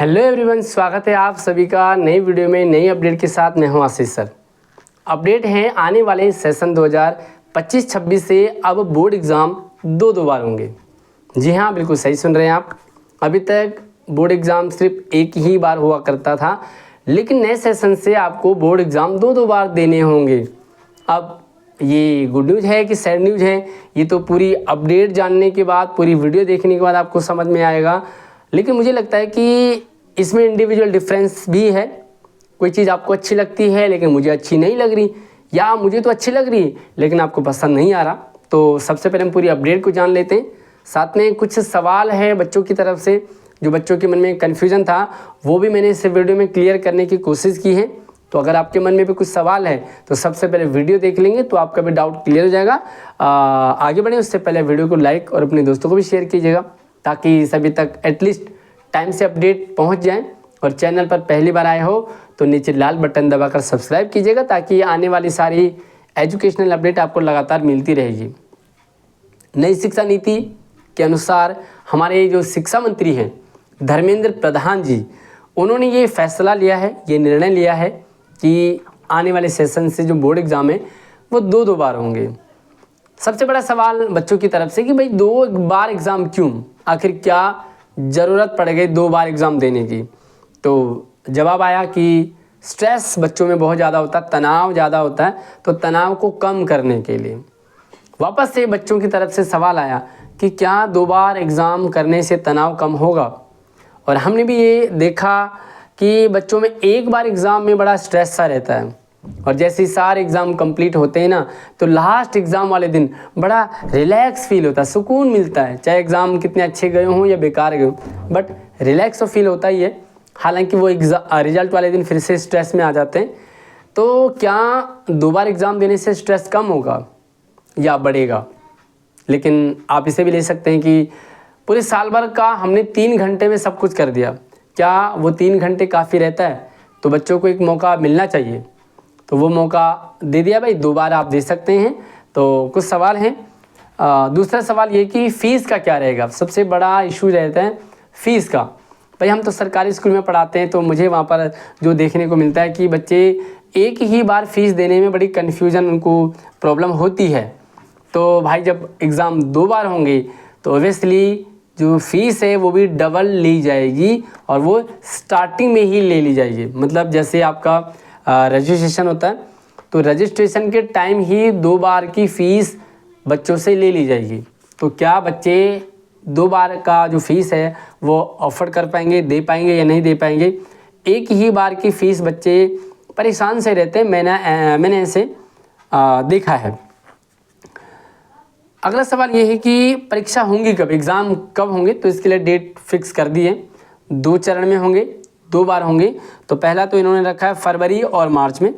Hello everyone, स्वागत है आप सभी का नई वीडियो में नई अपडेट के साथ। मैं हूं आशीष सर। अपडेट है आने वाले सेशन 2025-26 से अब बोर्ड एग्ज़ाम दो बार होंगे। जी हाँ, बिल्कुल सही सुन रहे हैं आप। अभी तक बोर्ड एग्ज़ाम सिर्फ एक ही बार हुआ करता था, लेकिन नए सेशन से आपको बोर्ड एग्ज़ाम दो बार देने होंगे। अब ये गुड न्यूज़ है कि सैड न्यूज़ है, ये तो पूरी अपडेट जानने के बाद, पूरी वीडियो देखने के बाद आपको समझ में आएगा। लेकिन मुझे लगता है कि इसमें इंडिविजुअल डिफरेंस भी है। कोई चीज़ आपको अच्छी लगती है लेकिन मुझे अच्छी नहीं लग रही, या मुझे तो अच्छी लग रही लेकिन आपको पसंद नहीं आ रहा। तो सबसे पहले हम पूरी अपडेट को जान लेते हैं। साथ में कुछ सवाल है बच्चों की तरफ से, जो बच्चों के मन में कन्फ्यूज़न था, वो भी मैंने इस वीडियो में क्लियर करने की कोशिश की है। तो अगर आपके मन में भी कुछ सवाल है तो सबसे पहले वीडियो देख लेंगे तो आपका भी डाउट क्लियर हो जाएगा। आगे बढ़ें उससे पहले वीडियो को लाइक और अपने दोस्तों को भी शेयर कीजिएगा, ताकि सभी तक एटलीस्ट टाइम से अपडेट पहुंच जाए। और चैनल पर पहली बार आए हो तो नीचे लाल बटन दबाकर सब्सक्राइब कीजिएगा, ताकि आने वाली सारी एजुकेशनल अपडेट आपको लगातार मिलती रहेगी। नई शिक्षा नीति के अनुसार हमारे जो शिक्षा मंत्री हैं धर्मेंद्र प्रधान जी, उन्होंने ये फैसला लिया है, ये निर्णय लिया है कि आने वाले सेशन से जो बोर्ड एग्ज़ाम है वो दो बार होंगे। सबसे बड़ा सवाल बच्चों की तरफ से कि भाई दो बार एग्ज़ाम क्यों, आखिर क्या ज़रूरत पड़ गई दो बार एग्ज़ाम देने की। तो जवाब आया कि स्ट्रेस बच्चों में बहुत ज़्यादा होता है, तनाव ज़्यादा होता है, तो तनाव को कम करने के लिए वापस से बच्चों की तरफ से सवाल आया कि क्या दो बार एग्ज़ाम करने से तनाव कम होगा। और हमने भी ये देखा कि बच्चों में एक बार एग्ज़ाम में बड़ा स्ट्रेस सा रहता है, और जैसे ही सारे एग्ज़ाम कंप्लीट होते हैं ना, तो लास्ट एग्ज़ाम वाले दिन बड़ा रिलैक्स फील होता है, सुकून मिलता है। चाहे एग्ज़ाम कितने अच्छे गए हों या बेकार गए हों, बट रिलैक्स तो फील होता ही है। हालांकि वो रिजल्ट वाले दिन फिर से स्ट्रेस में आ जाते हैं। तो क्या दो बार एग्ज़ाम देने से स्ट्रेस कम होगा या बढ़ेगा? लेकिन आप इसे भी ले सकते हैं कि पूरे साल भर का हमने 3 घंटे में सब कुछ कर दिया, क्या वो 3 घंटे काफ़ी रहता है? तो बच्चों को एक मौका मिलना चाहिए, तो वो मौका दे दिया भाई, दो बार आप दे सकते हैं। तो कुछ सवाल हैं। दूसरा सवाल ये कि फ़ीस का क्या रहेगा। सबसे बड़ा इशू रहता है फ़ीस का। भाई हम तो सरकारी स्कूल में पढ़ाते हैं, तो मुझे वहाँ पर जो देखने को मिलता है कि बच्चे एक ही बार फ़ीस देने में बड़ी कन्फ्यूज़न, उनको प्रॉब्लम होती है। तो भाई जब एग्ज़ाम दो बार होंगे तो ओबियसली जो फ़ीस है वो भी डबल ली जाएगी, और वो स्टार्टिंग में ही ले ली जाएगी। मतलब जैसे आपका रजिस्ट्रेशन होता है, तो रजिस्ट्रेशन के टाइम ही दो बार की फ़ीस बच्चों से ले ली जाएगी। तो क्या बच्चे दो बार का जो फ़ीस है वो अफोर्ड कर पाएंगे, दे पाएंगे या नहीं दे पाएंगे? एक ही बार की फ़ीस बच्चे परेशान से रहते हैं, मैंने ऐसे देखा है। अगला सवाल ये है कि परीक्षा होंगी कब, एग्ज़ाम कब होंगे। तो इसके लिए डेट फिक्स कर दी है, 2 चरण में होंगे, 2 बार होंगे। तो पहला तो इन्होंने रखा है फरवरी और मार्च में।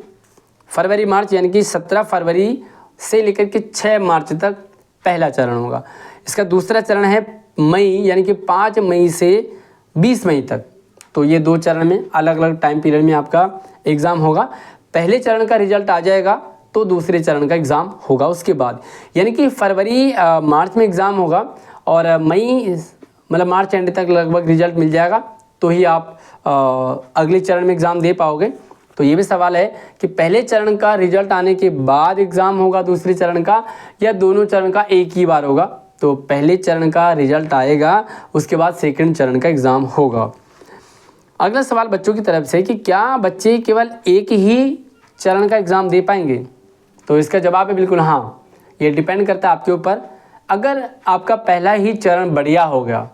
फरवरी मार्च यानी कि 17 फरवरी से लेकर के 6 मार्च तक पहला चरण होगा। इसका दूसरा चरण है मई, यानी कि 5 मई से 20 मई तक। तो ये 2 चरण में अलग अलग टाइम पीरियड में आपका एग्ज़ाम होगा। पहले चरण का रिजल्ट आ जाएगा तो दूसरे चरण का एग्ज़ाम होगा उसके बाद, यानी कि फरवरी मार्च में एग्ज़ाम होगा, और मई मतलब मार्च एंड तक लगभग रिजल्ट मिल जाएगा, तो ही आप अगले चरण में एग्ज़ाम दे पाओगे। तो ये भी सवाल है कि पहले चरण का रिजल्ट आने के बाद एग्ज़ाम होगा दूसरे चरण का, या दोनों चरण का एक ही बार होगा। तो पहले चरण का रिजल्ट आएगा, उसके बाद सेकंड चरण का एग्ज़ाम होगा। अगला सवाल बच्चों की तरफ से कि क्या बच्चे केवल एक ही चरण का एग्ज़ाम दे पाएंगे। तो इसका जवाब है बिल्कुल हाँ। ये डिपेंड करता है आपके ऊपर। अगर आपका पहला ही चरण बढ़िया हो गया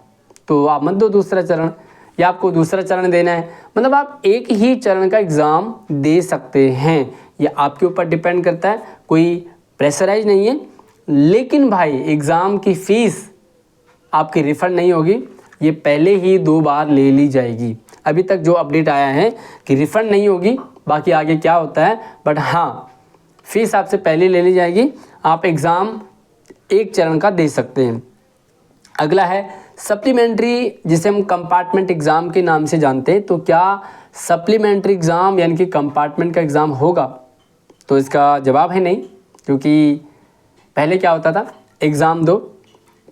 तो आप मत दो दूसरा चरण, या आपको दूसरा चरण देना है, मतलब आप एक ही चरण का एग्ज़ाम दे सकते हैं। ये आपके ऊपर डिपेंड करता है, कोई प्रेशराइज नहीं है। लेकिन भाई एग्ज़ाम की फ़ीस आपकी रिफ़ंड नहीं होगी, ये पहले ही 2 बार ले ली जाएगी। अभी तक जो अपडेट आया है कि रिफ़ंड नहीं होगी, बाकी आगे क्या होता है, बट हाँ फ़ीस आपसे पहले ले ली जाएगी। आप एग्ज़ाम एक चरण का दे सकते हैं। अगला है सप्लीमेंट्री, जिसे हम कंपार्टमेंट एग्ज़ाम के नाम से जानते हैं। तो क्या सप्लीमेंट्री एग्ज़ाम यानी कि कंपार्टमेंट का एग्ज़ाम होगा? तो इसका जवाब है नहीं, क्योंकि पहले क्या होता था, एग्ज़ाम दो,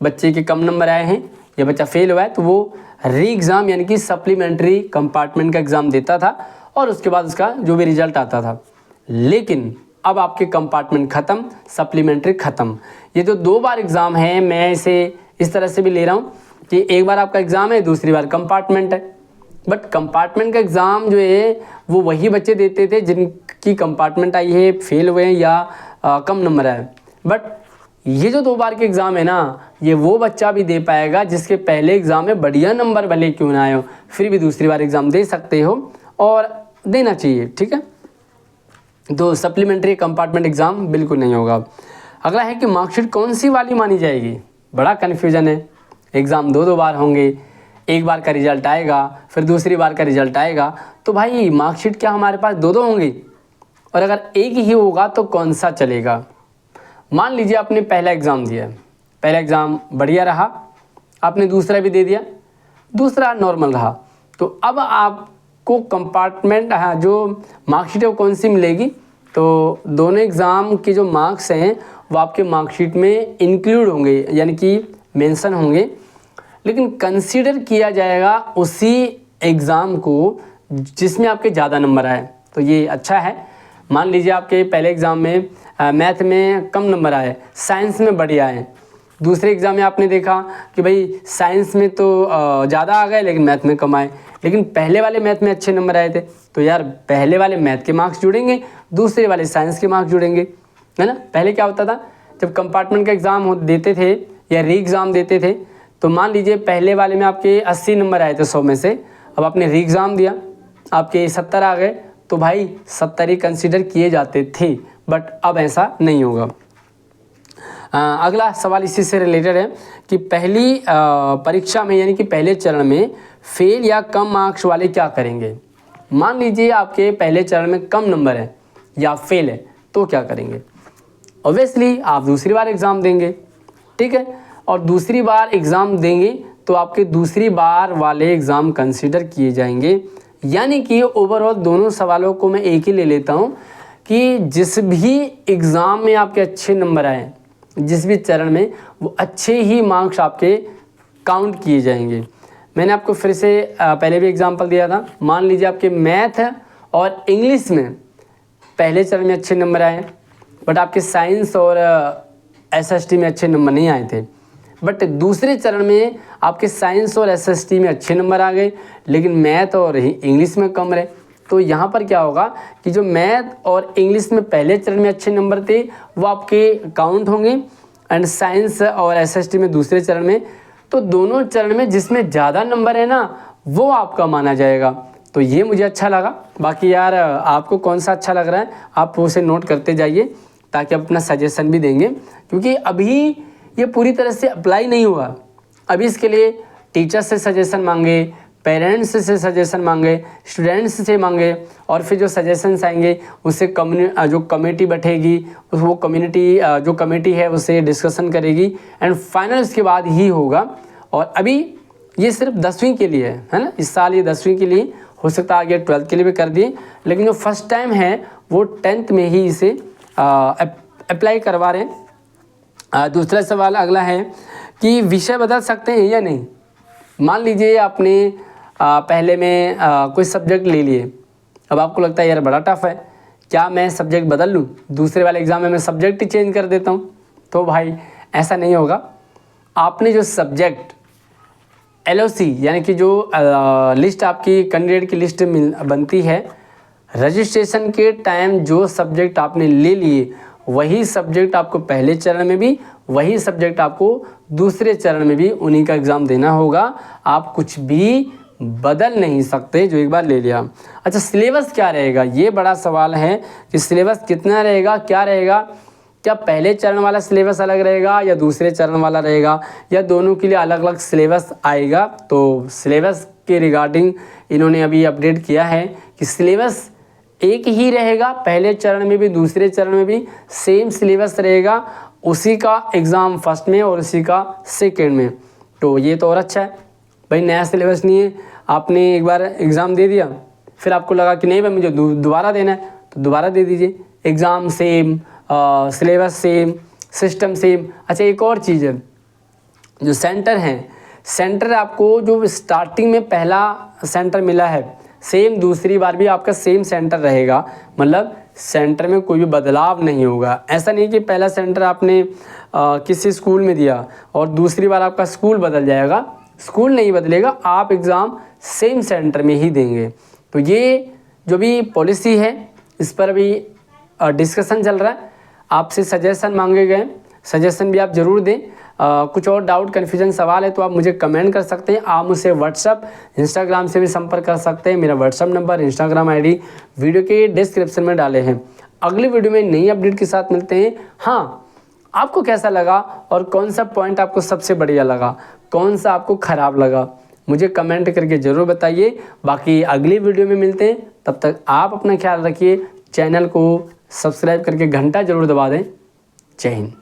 बच्चे के कम नंबर आए हैं या बच्चा फेल हुआ है तो वो री एग्ज़ाम यानी कि सप्लीमेंट्री कंपार्टमेंट का एग्ज़ाम देता था और उसके बाद उसका जो भी रिजल्ट आता था। लेकिन अब आपके कंपार्टमेंट ख़त्म, सप्लीमेंट्री ख़त्म। ये जो 2 बार एग्ज़ाम है, मैं इसे इस तरह से भी ले रहा हूँ कि एक बार आपका एग्ज़ाम है, दूसरी बार कंपार्टमेंट है। बट कंपार्टमेंट का एग्ज़ाम जो है वो वही बच्चे देते थे जिनकी कंपार्टमेंट आई है, फेल हुए हैं या कम नंबर आए। बट ये जो 2 बार के एग्ज़ाम है ना, ये वो बच्चा भी दे पाएगा जिसके पहले एग्ज़ाम में बढ़िया नंबर भले क्यों ना आए हो, फिर भी दूसरी बार एग्ज़ाम दे सकते हो और देना चाहिए, ठीक है। तो सप्लीमेंट्री कंपार्टमेंट एग्ज़ाम बिल्कुल नहीं होगा। अगला है कि मार्कशीट कौन सी वाली मानी जाएगी। बड़ा कन्फ्यूजन है। एग्ज़ाम 2 बार होंगे, एक बार का रिजल्ट आएगा, फिर दूसरी बार का रिजल्ट आएगा, तो भाई मार्कशीट क्या हमारे पास 2 होंगी? और अगर एक ही होगा तो कौन सा चलेगा? मान लीजिए आपने पहला एग्ज़ाम दिया, पहला एग्ज़ाम बढ़िया रहा, आपने दूसरा भी दे दिया, दूसरा नॉर्मल रहा, तो अब आपको कंपार्टमेंट जो मार्कशीट है वो कौन सी मिलेगी? तो दोनों एग्ज़ाम के जो मार्क्स हैं वो आपके मार्कशीट में इंक्लूड होंगे, यानी कि मेंशन होंगे, लेकिन कंसीडर किया जाएगा उसी एग्ज़ाम को जिसमें आपके ज़्यादा नंबर आए। तो ये अच्छा है। मान लीजिए आपके पहले एग्ज़ाम में मैथ में कम नंबर आए, साइंस में बढ़िया आए। दूसरे एग्ज़ाम में आपने देखा कि भाई साइंस में तो ज़्यादा आ गए लेकिन मैथ में कम आए, लेकिन पहले वाले मैथ में अच्छे नंबर आए थे, तो यार पहले वाले मैथ के मार्क्स जुड़ेंगे, दूसरे वाले साइंस के मार्क्स जुड़ेंगे, है ना। पहले क्या होता था, जब कंपार्टमेंट का एग्ज़ाम देते थे या री एग्ज़ाम देते थे, तो मान लीजिए पहले वाले में आपके 80 नंबर आए थे 100 में से, अब आपने री एग्ज़ाम दिया, आपके 70 आ गए, तो भाई 70 ही कंसीडर किए जाते थे। बट अब ऐसा नहीं होगा। अगला सवाल इसी से रिलेटेड है कि पहली परीक्षा में यानी कि पहले चरण में फेल या कम मार्क्स वाले क्या करेंगे। मान लीजिए आपके पहले चरण में कम नंबर है या फेल है, तो क्या करेंगे? ऑब्वियसली आप दूसरी बार एग्ज़ाम देंगे, ठीक है, और दूसरी बार एग्ज़ाम देंगे तो आपके दूसरी बार वाले एग्ज़ाम कंसीडर किए जाएंगे। यानी कि ओवरऑल दोनों सवालों को मैं एक ही ले लेता हूँ कि जिस भी एग्ज़ाम में आपके अच्छे नंबर आए, जिस भी चरण में, वो अच्छे ही मार्क्स आपके काउंट किए जाएंगे। मैंने आपको फिर से पहले भी एग्जांपल दिया था। मान लीजिए आपके मैथ और इंग्लिश में पहले चरण में अच्छे नंबर आए, बट आपके साइंस और एसएसटी में अच्छे नंबर नहीं आए थे, बट दूसरे चरण में आपके साइंस और एसएसटी में अच्छे नंबर आ गए, लेकिन मैथ और इंग्लिश में कम रहे। तो यहाँ पर क्या होगा कि जो मैथ और इंग्लिश में पहले चरण में अच्छे नंबर थे वो आपके काउंट होंगे, एंड साइंस और एसएसटी में दूसरे चरण में। तो दोनों चरण में जिसमें ज़्यादा नंबर है ना, वो आपका माना जाएगा। तो ये मुझे अच्छा लगा। बाकी यार आपको कौन सा अच्छा लग रहा है आप उसे नोट करते जाइए, ताकि आप अपना सजेशन भी देंगे, क्योंकि अभी ये पूरी तरह से अप्लाई नहीं हुआ। अभी इसके लिए टीचर से सजेशन मांगे, पेरेंट्स से सजेशन मांगे, स्टूडेंट्स से मांगे, और फिर जो सजेशंस आएंगे उससे जो कमेटी बैठेगी, वो जो कमेटी है उससे डिस्कशन करेगी, एंड फाइनल इसके बाद ही होगा। और अभी ये सिर्फ 10वीं के लिए है ना, इस साल ये 10वीं के लिए, हो सकता है आगे 12th के लिए भी कर दिए, लेकिन जो फर्स्ट टाइम है वो 10th में ही इसे अप्लाई करवा रहे हैं। दूसरा सवाल अगला है कि विषय बदल सकते हैं या नहीं। मान लीजिए आपने पहले में कोई सब्जेक्ट ले लिए, अब आपको लगता है यार बड़ा टफ है, क्या मैं सब्जेक्ट बदल लूँ, दूसरे वाले एग्ज़ाम में मैं सब्जेक्ट ही चेंज कर देता हूँ। तो भाई ऐसा नहीं होगा। आपने जो सब्जेक्ट LOC यानी कि जो लिस्ट आपकी कैंडिडेट की लिस्ट बनती है, रजिस्ट्रेशन के टाइम जो सब्जेक्ट आपने ले लिए वही सब्जेक्ट आपको पहले चरण में भी, वही सब्जेक्ट आपको दूसरे चरण में भी उन्हीं का एग्ज़ाम देना होगा। आप कुछ भी बदल नहीं सकते जो एक बार ले लिया। अच्छा, सिलेबस क्या रहेगा, ये बड़ा सवाल है कि सिलेबस कितना रहेगा, क्या रहेगा। क्या पहले चरण वाला सिलेबस अलग रहेगा या दूसरे चरण वाला रहेगा, या दोनों के लिए अलग अलग सिलेबस आएगा। तो सिलेबस के रिगार्डिंग इन्होंने अभी अपडेट किया है कि सिलेबस एक ही रहेगा, पहले चरण में भी दूसरे चरण में भी सेम सिलेबस रहेगा, उसी का एग्ज़ाम फर्स्ट में और उसी का सेकेंड में। तो ये तो और अच्छा है भाई, नया सिलेबस नहीं है। आपने एक बार एग्ज़ाम दे दिया, फिर आपको लगा कि नहीं भाई मुझे दोबारा देना है, तो दोबारा दे दीजिए। Exam same, syllabus same, system same. अच्छा, एक और चीज़ है, जो सेंटर हैं, सेंटर आपको जो स्टार्टिंग में पहला सेंटर मिला है सेम दूसरी बार भी आपका सेम सेंटर रहेगा, मतलब सेंटर में कोई भी बदलाव नहीं होगा। ऐसा नहीं कि पहला सेंटर आपने किसी स्कूल में दिया और दूसरी बार आपका स्कूल बदल जाएगा, स्कूल नहीं बदलेगा, आप एग्ज़ाम सेम सेंटर में ही देंगे। तो ये जो भी पॉलिसी है इस पर अभी डिस्कशन चल रहा है, आपसे सजेशन मांगे गए, सजेशन भी आप ज़रूर दें। कुछ और डाउट कन्फ्यूजन सवाल है तो आप मुझे कमेंट कर सकते हैं, आप मुझसे व्हाट्सअप इंस्टाग्राम से भी संपर्क कर सकते हैं। मेरा WhatsApp number Instagram ID video के डिस्क्रिप्शन में डाले हैं। अगली वीडियो में नई अपडेट के साथ मिलते हैं। हाँ, आपको कैसा लगा और कौन सा पॉइंट आपको सबसे बढ़िया लगा, कौन सा आपको ख़राब लगा, मुझे कमेंट करके ज़रूर बताइए। बाकी अगली वीडियो में मिलते हैं, तब तक आप अपना ख्याल रखिए। चैनल को सब्सक्राइब करके घंटा ज़रूर दबा दें। जय हिंद।